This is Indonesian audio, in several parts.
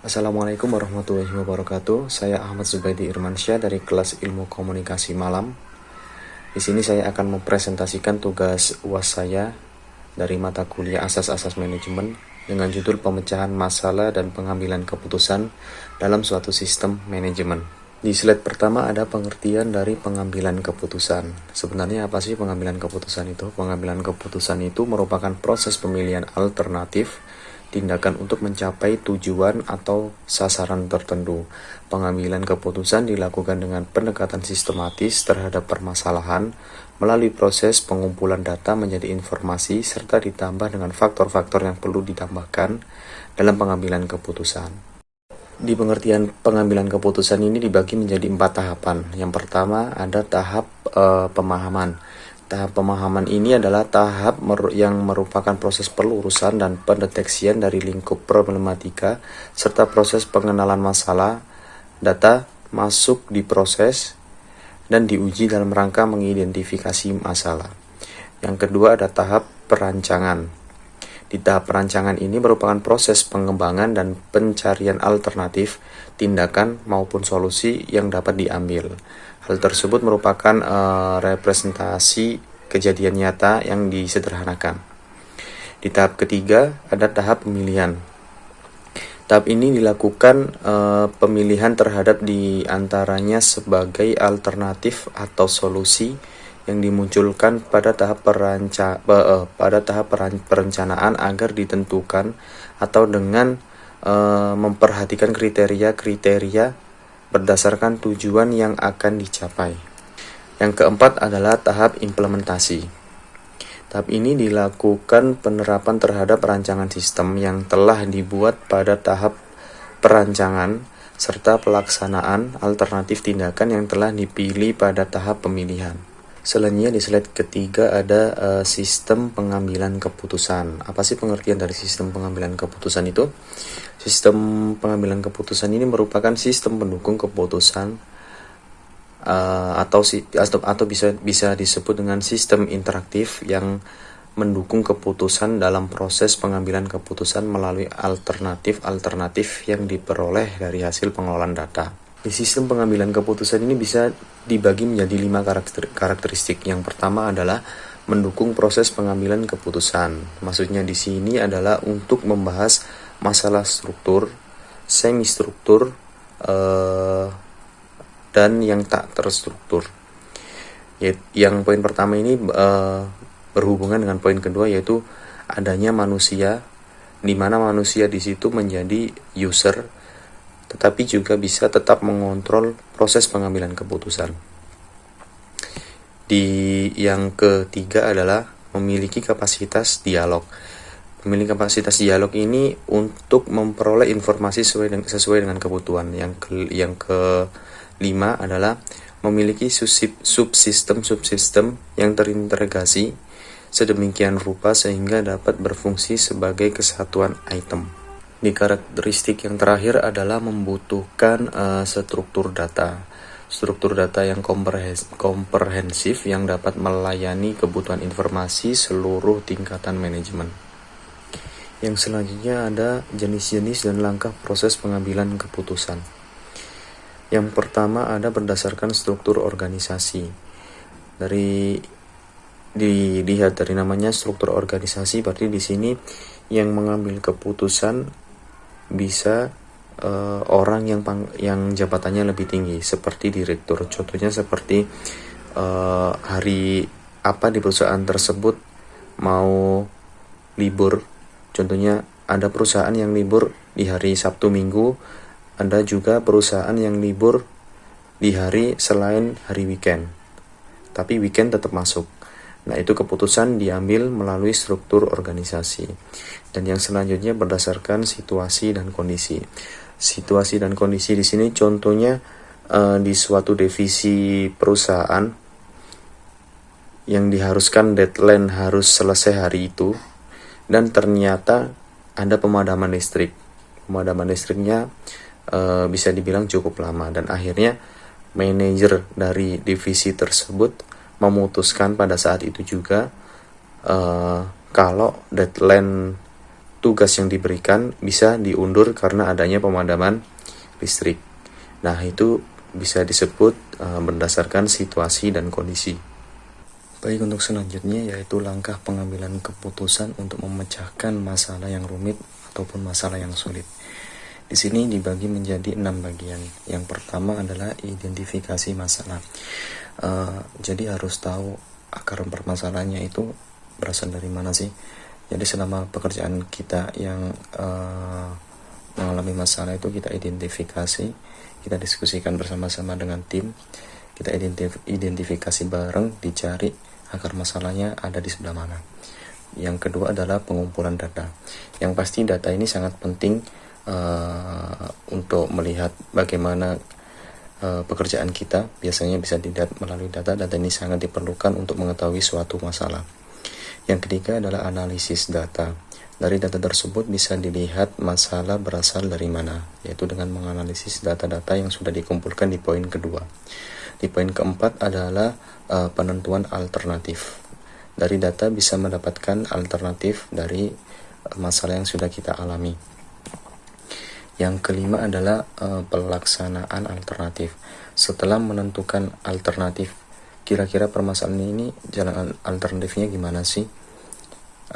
Assalamualaikum warahmatullahi wabarakatuh. Saya Ahmad Zubaidi Irmansyah dari kelas Ilmu Komunikasi Malam. Di sini saya akan mempresentasikan tugas UAS saya dari mata kuliah Asas-Asas Manajemen dengan judul Pemecahan Masalah dan Pengambilan Keputusan dalam Suatu Sistem Manajemen. Di slide pertama ada pengertian dari pengambilan keputusan. Sebenarnya apa sih pengambilan keputusan itu? Pengambilan keputusan itu merupakan proses pemilihan alternatif tindakan untuk mencapai tujuan atau sasaran tertentu. Pengambilan keputusan dilakukan dengan pendekatan sistematis terhadap permasalahan melalui proses pengumpulan data menjadi informasi serta ditambah dengan faktor-faktor yang perlu ditambahkan dalam pengambilan keputusan. Di pengertian pengambilan keputusan ini dibagi menjadi 4 tahapan. Yang pertama ada tahap pemahaman. Tahap pemahaman ini adalah tahap yang merupakan proses pelurusan dan pendeteksian dari lingkup problematika serta proses pengenalan masalah. Data masuk diproses dan diuji dalam rangka mengidentifikasi masalah. Yang kedua ada tahap perancangan. Di tahap perancangan ini merupakan proses pengembangan dan pencarian alternatif, tindakan maupun solusi yang dapat diambil. Hal tersebut merupakan representasi kejadian nyata yang disederhanakan. Di tahap ketiga ada tahap pemilihan. Tahap ini dilakukan pemilihan terhadap diantaranya sebagai alternatif atau solusi yang dimunculkan pada tahap perencanaan agar ditentukan atau dengan memperhatikan kriteria-kriteria berdasarkan tujuan yang akan dicapai. Yang keempat adalah tahap implementasi. Tahap ini dilakukan penerapan terhadap rancangan sistem yang telah dibuat pada tahap perancangan serta pelaksanaan alternatif tindakan yang telah dipilih pada tahap pemilihan. Selanjutnya di slide ketiga ada sistem pengambilan keputusan. Apa sih pengertian dari sistem pengambilan keputusan itu? Sistem pengambilan keputusan ini merupakan sistem pendukung keputusan atau bisa disebut dengan sistem interaktif yang mendukung keputusan dalam proses pengambilan keputusan melalui alternatif yang diperoleh dari hasil pengelolaan data. Di sistem pengambilan keputusan ini bisa dibagi menjadi 5 karakteristik. Yang pertama adalah mendukung proses pengambilan keputusan. Maksudnya di sini adalah untuk membahas masalah struktur, semi struktur, dan yang tak terstruktur. Yang poin pertama ini berhubungan dengan poin kedua, yaitu adanya manusia, di mana manusia di situ menjadi user, tetapi juga bisa tetap mengontrol proses pengambilan keputusan. Yang ketiga adalah memiliki kapasitas dialog. Memiliki kapasitas dialog ini untuk memperoleh informasi sesuai dengan kebutuhan. Yang kelima adalah memiliki subsistem yang terintegrasi sedemikian rupa sehingga dapat berfungsi sebagai kesatuan item. Di karakteristik yang terakhir adalah membutuhkan struktur data yang komprehensif yang dapat melayani kebutuhan informasi seluruh tingkatan manajemen. Yang selanjutnya ada jenis-jenis dan langkah proses pengambilan keputusan. Yang pertama ada berdasarkan struktur organisasi. Dilihat dari namanya struktur organisasi, berarti di sini yang mengambil keputusan bisa orang yang jabatannya lebih tinggi seperti direktur. Contohnya seperti hari apa di perusahaan tersebut mau libur. Contohnya ada perusahaan yang libur di hari Sabtu Minggu, ada juga perusahaan yang libur di hari selain hari weekend, tapi weekend tetap masuk. Nah, itu keputusan diambil melalui struktur organisasi. Dan yang selanjutnya berdasarkan situasi dan kondisi. Situasi dan kondisi di sini contohnya di suatu divisi perusahaan yang diharuskan deadline harus selesai hari itu, dan ternyata ada pemadaman listrik. Pemadaman listriknya bisa dibilang cukup lama, dan akhirnya manajer dari divisi tersebut memutuskan pada saat itu juga kalau deadline tugas yang diberikan bisa diundur karena adanya pemadaman listrik. Nah, itu bisa disebut berdasarkan situasi dan kondisi. Baik, untuk selanjutnya yaitu langkah pengambilan keputusan untuk memecahkan masalah yang rumit ataupun masalah yang sulit. Di sini dibagi menjadi 6 bagian. Yang pertama adalah identifikasi masalah. Jadi harus tahu akar permasalahannya itu berasal dari mana sih. Jadi selama pekerjaan kita yang mengalami masalah itu kita identifikasi, kita diskusikan bersama-sama dengan tim, kita identifikasi bareng, dicari akar masalahnya ada di sebelah mana. Yang kedua adalah pengumpulan data. Yang pasti data ini sangat penting untuk melihat bagaimana pekerjaan kita. Biasanya bisa dilihat melalui data. Data ini sangat diperlukan untuk mengetahui suatu masalah. Yang ketiga adalah analisis data. Dari data tersebut bisa dilihat masalah berasal dari mana, yaitu dengan menganalisis data-data yang sudah dikumpulkan di poin kedua. Di poin keempat adalah penentuan alternatif. Dari data bisa mendapatkan alternatif dari masalah yang sudah kita alami. Yang kelima adalah pelaksanaan alternatif. Setelah menentukan alternatif, kira-kira permasalahan ini jalan alternatifnya gimana sih?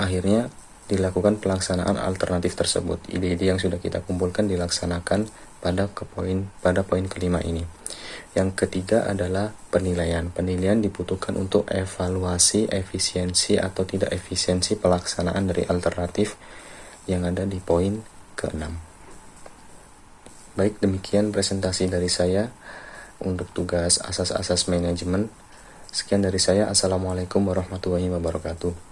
Akhirnya dilakukan pelaksanaan alternatif tersebut. Ide-ide yang sudah kita kumpulkan dilaksanakan pada poin kelima ini. Yang ketiga adalah penilaian. Penilaian dibutuhkan untuk evaluasi efisiensi atau tidak efisiensi pelaksanaan dari alternatif yang ada di poin ke-6. Baik, demikian presentasi dari saya untuk tugas asas-asas manajemen. Sekian dari saya. Assalamualaikum warahmatullahi wabarakatuh.